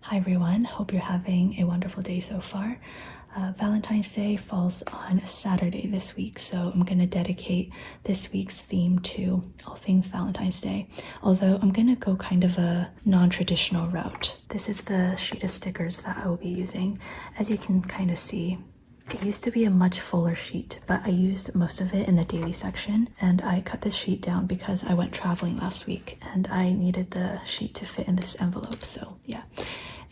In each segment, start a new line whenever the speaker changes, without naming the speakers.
Hi everyone, hope you're having a wonderful day so far. Valentine's Day falls on Saturday this week, so I'm going to dedicate this week's theme to all things Valentine's Day, although I'm going to go kind of a non-traditional route. This is the sheet of stickers that I will be using. As you can kind of see, it used to be a much fuller sheet, but I used most of it in the daily section, and I cut this sheet down because I went traveling last week and I needed the sheet to fit in this envelope, so yeah.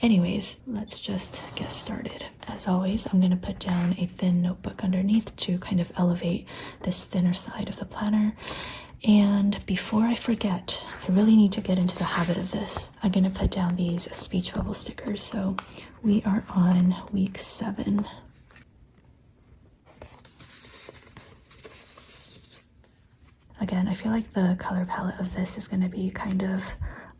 Anyways, let's just get started. As always, I'm going to put down a thin notebook underneath to kind of elevate this thinner side of the planner. And before I forget, I really need to get into the habit of this. I'm going to put down these speech bubble stickers. So we are on week 7. Again, I feel like the color palette of this is going to be kind of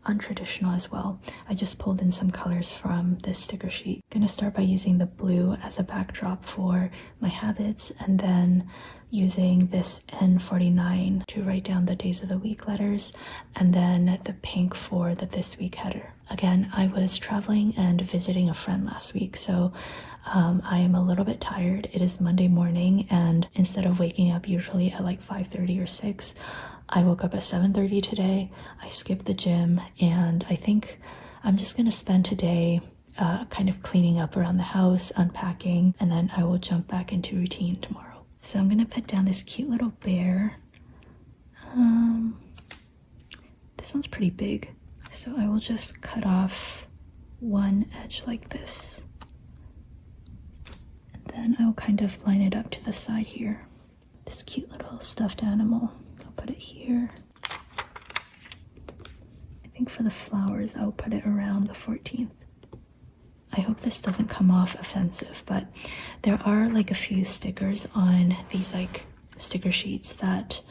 untraditional as well. I just pulled in some colors from this sticker sheet. I'm gonna start by using the blue as a backdrop for my habits, and then using this N49 to write down the days of the week letters, and then the pink for the this week header. Again, I was traveling and visiting a friend last week, so I am a little bit tired. It is Monday morning, and instead of waking up usually at like 5:30 or 6, I woke up at 7:30 today. I skipped the gym, and I think I'm just gonna spend today kind of cleaning up around the house, unpacking, and then I will jump back into routine tomorrow. So I'm gonna put down this cute little bear. This one's pretty big, so I will just cut off one edge like this. And then I will kind of line it up to the side here. This cute little stuffed animal. I'll put it here. I think for the flowers, I'll put it around the 14th. I hope this doesn't come off offensive, but there are like a few stickers on these like sticker sheets that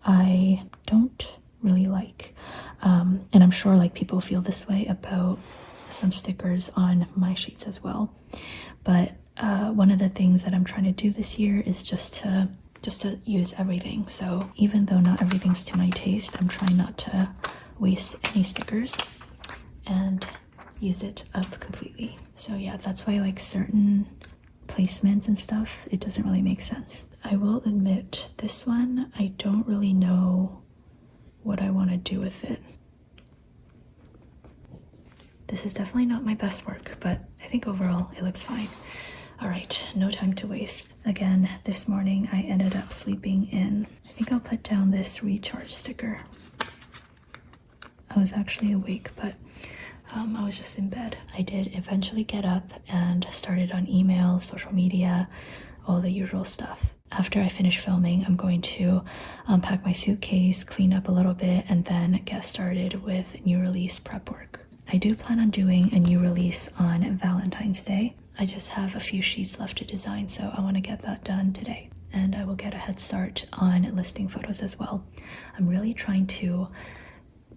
I don't really like. And I'm sure like people feel this way about some stickers on my sheets as well. But one of the things that I'm trying to do this year is just to use everything. So even though not everything's to my taste, I'm trying not to waste any stickers and use it up completely. So yeah, that's why like certain placements and stuff, it doesn't really make sense. I will admit, this one, I don't really know what I want to do with it. This is definitely not my best work, but I think overall it looks fine. All right, no time to waste. Again, this morning I ended up sleeping in. I think I'll put down this recharge sticker. I was actually awake, but I was just in bed. I did eventually get up and started on emails, social media, all the usual stuff. After I finish filming, I'm going to unpack my suitcase, clean up a little bit, and then get started with new release prep work. I do plan on doing a new release on Valentine's Day. I just have a few sheets left to design, so I want to get that done today. And I will get a head start on listing photos as well. I'm really trying to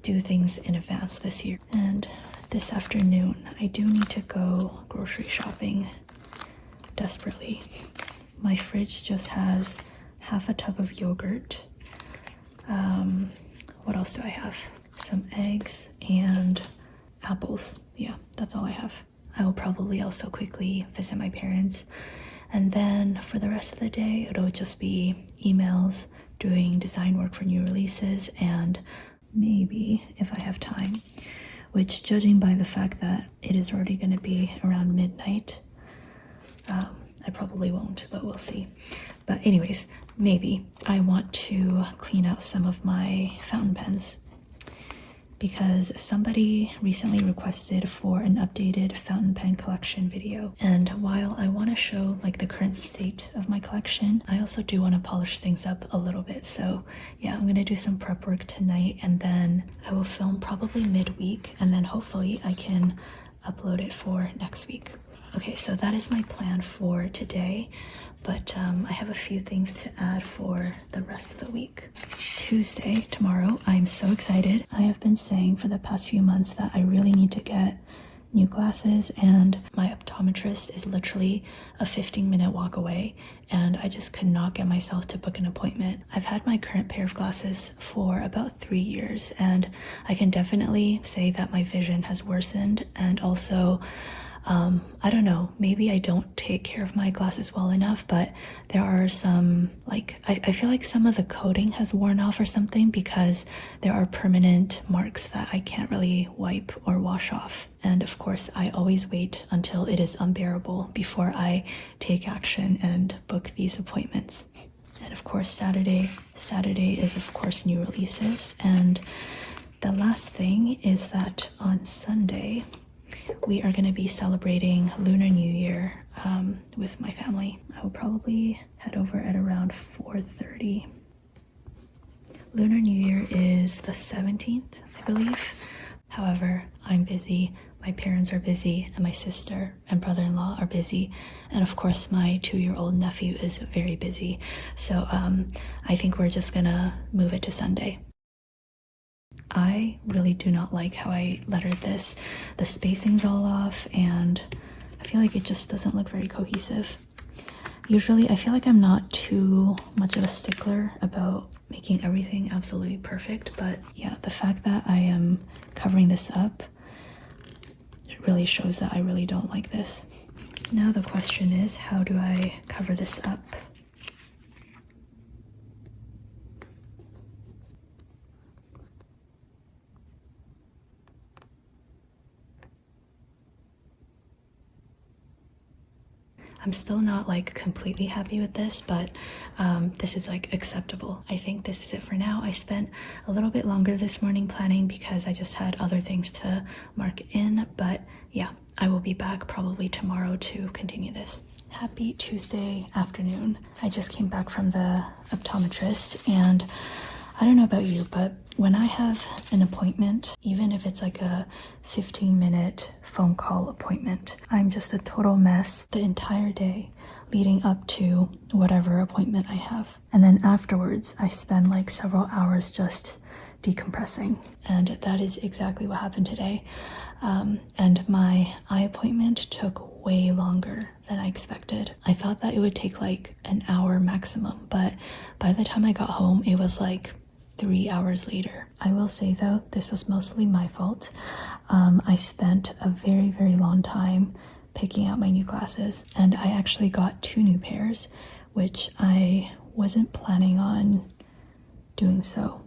do things in advance this year. And this afternoon, I do need to go grocery shopping desperately. My fridge just has half a tub of yogurt. What else do I have? Some eggs and apples. Yeah, that's all I have. I will probably also quickly visit my parents, and then for the rest of the day it'll just be emails, doing design work for new releases, and maybe, if I have time, which judging by the fact that it is already going to be around midnight, I probably won't, but we'll see. But anyways, maybe I want to clean out some of my fountain pens, because somebody recently requested for an updated fountain pen collection video. And while I want to show like the current state of my collection, I also do want to polish things up a little bit. So yeah, I'm gonna do some prep work tonight, and then I will film probably midweek, and then hopefully I can upload it for next week. Okay, so that is my plan for today, but I have a few things to add for the rest of the week. Tuesday, tomorrow, I'm so excited. I have been saying for the past few months that I really need to get new glasses, and my optometrist is literally a 15-minute walk away, and I just could not get myself to book an appointment. I've had my current pair of glasses for about 3 years, and I can definitely say that my vision has worsened, and also I don't know, maybe I don't take care of my glasses well enough, but there are some, like, I feel like some of the coating has worn off or something, because there are permanent marks that I can't really wipe or wash off. And of course, I always wait until it is unbearable before I take action and book these appointments. And of course, Saturday is of course new releases. And the last thing is that on Sunday, we are going to be celebrating Lunar New Year with my family. I will probably head over at around 4:30. Lunar New Year is the 17th, I believe. However, I'm busy, my parents are busy, and my sister and brother-in-law are busy. And of course, my 2-year-old nephew is very busy. So I think we're just gonna move it to Sunday. I really do not like how I lettered this. The spacing's all off, and I feel like it just doesn't look very cohesive. Usually, I feel like I'm not too much of a stickler about making everything absolutely perfect, but yeah, the fact that I am covering this up, it really shows that I really don't like this. Now the question is, how do I cover this up? I'm still not like completely happy with this, but this is like acceptable. I think this is it for now. I spent a little bit longer this morning planning because I just had other things to mark in, but yeah, I will be back probably tomorrow to continue this. Happy Tuesday afternoon. I just came back from the optometrist, and I don't know about you, but when I have an appointment, even if it's like a 15-minute phone call appointment, I'm just a total mess the entire day leading up to whatever appointment I have. And then afterwards, I spend like several hours just decompressing. And that is exactly what happened today. And my eye appointment took way longer than I expected. I thought that it would take like an hour maximum, but by the time I got home, it was like 3 hours later. I will say though, this was mostly my fault. I spent a very, very long time picking out my new glasses, and I actually got 2 new pairs, which I wasn't planning on doing so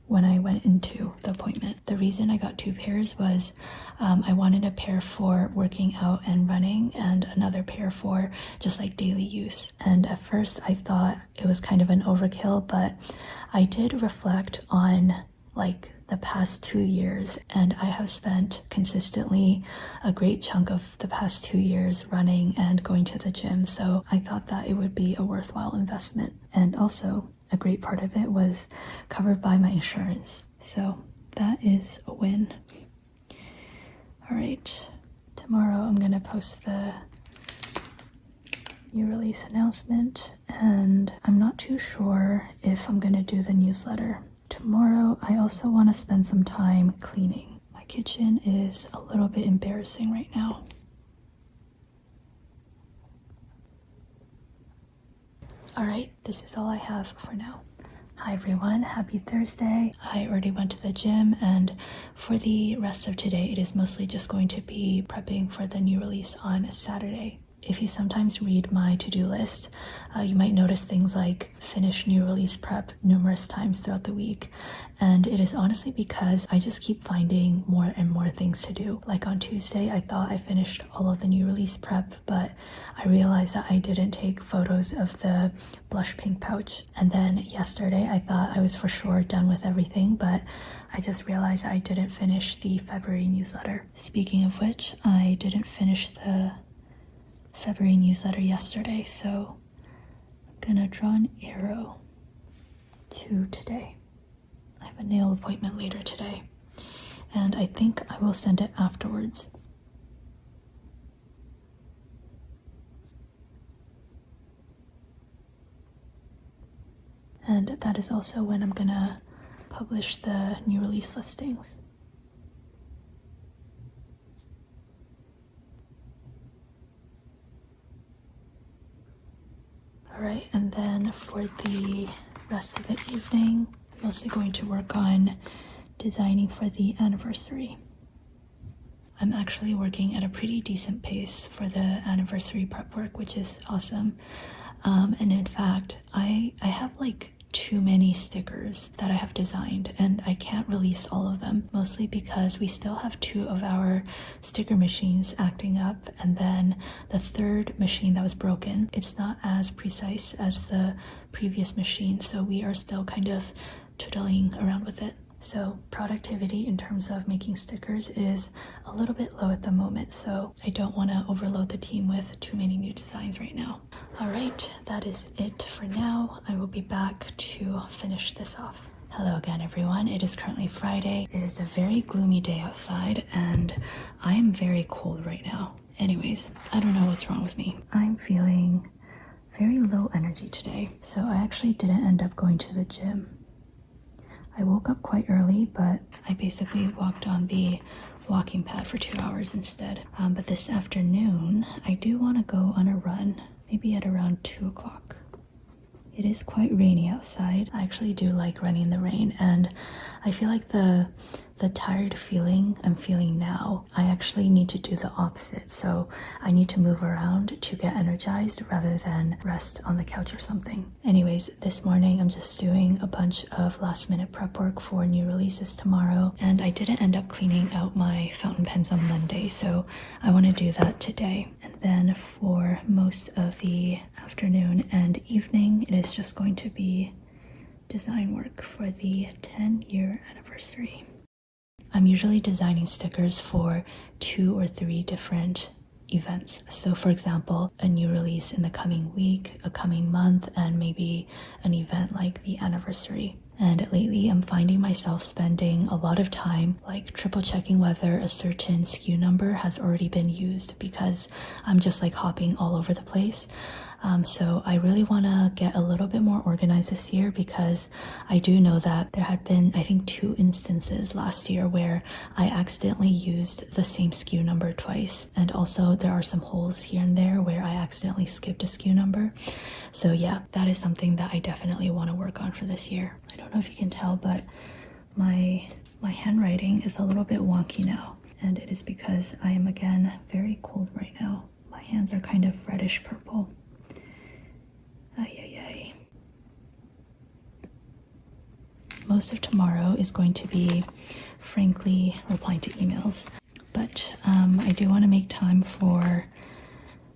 when I went into the appointment. The reason I got 2 pairs was I wanted a pair for working out and running, and another pair for just like daily use. And at first I thought it was kind of an overkill, but I did reflect on like the past 2 years, and I have spent consistently a great chunk of the past 2 years running and going to the gym, so I thought that it would be a worthwhile investment. And also, a great part of it was covered by my insurance, so that is a win. All right, tomorrow I'm gonna post the new release announcement, and I'm not too sure if I'm gonna do the newsletter. Tomorrow, I also want to spend some time cleaning. My kitchen is a little bit embarrassing right now. All right, this is all I have for now. Hi everyone, happy Thursday. I already went to the gym, and for the rest of today, it is mostly just going to be prepping for the new release on Saturday. If you sometimes read my to-do list, you might notice things like finish new release prep numerous times throughout the week. And it is honestly because I just keep finding more and more things to do. Like on Tuesday, I thought I finished all of the new release prep, but I realized that I didn't take photos of the blush pink pouch. And then yesterday, I thought I was for sure done with everything, but I just realized I didn't finish the February newsletter. Speaking of which, I didn't finish the February newsletter yesterday, so I'm gonna draw an arrow to today. I have a nail appointment later today, and I think I will send it afterwards. And that is also when I'm gonna publish the new release listings. Alright, and then for the rest of the evening, I'm mostly going to work on designing for the anniversary. I'm actually working at a pretty decent pace for the anniversary prep work, which is awesome. And in fact, I have like too many stickers that I have designed and I can't release all of them, mostly because we still have 2 of our sticker machines acting up, and then the 3rd machine that was broken, it's not as precise as the previous machine, so we are still kind of twiddling around with it. So productivity in terms of making stickers is a little bit low at the moment, so I don't want to overload the team with too many new designs right now. Alright, that is it for now. I will be back to finish this off. Hello again everyone, it is currently Friday. It is a very gloomy day outside and I am very cold right now. Anyways, I don't know what's wrong with me. I'm feeling very low energy today, so I actually didn't end up going to the gym. I woke up quite early, but I basically walked on the walking pad for 2 hours instead. But this afternoon, I do want to go on a run, maybe at around 2 o'clock. It is quite rainy outside. I actually do like running in the rain, and I feel like the tired feeling I'm feeling now, I actually need to do the opposite. So I need to move around to get energized rather than rest on the couch or something. Anyways, this morning I'm just doing a bunch of last minute prep work for new releases tomorrow, and I didn't end up cleaning out my fountain pens on Monday, so I want to do that today. And then for most of the afternoon and evening, it is just going to be design work for the 10-year anniversary. I'm usually designing stickers for 2 or 3 different events. So for example, a new release in the coming week, a coming month, and maybe an event like the anniversary. And lately I'm finding myself spending a lot of time like triple checking whether a certain SKU number has already been used, because I'm just like hopping all over the place. So I really want to get a little bit more organized this year, because I do know that there had been, I think, 2 instances last year where I accidentally used the same SKU number twice. And also there are some holes here and there where I accidentally skipped a SKU number. So yeah, that is something that I definitely want to work on for this year. I don't know if you can tell, but my handwriting is a little bit wonky now. And it is because I am again very cold right now. My hands are kind of reddish purple. Most of tomorrow is going to be, frankly, replying to emails. But I do want to make time for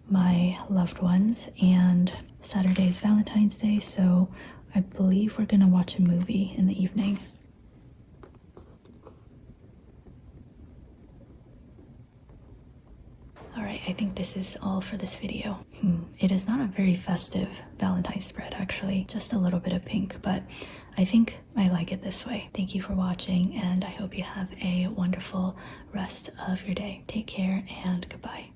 my loved ones, and Saturday is Valentine's Day, so I believe we're gonna watch a movie in the evening. Alright, I think this is all for this video. It is not a very festive Valentine spread actually, just a little bit of pink, but I think I like it this way. Thank you for watching, and I hope you have a wonderful rest of your day. Take care and goodbye.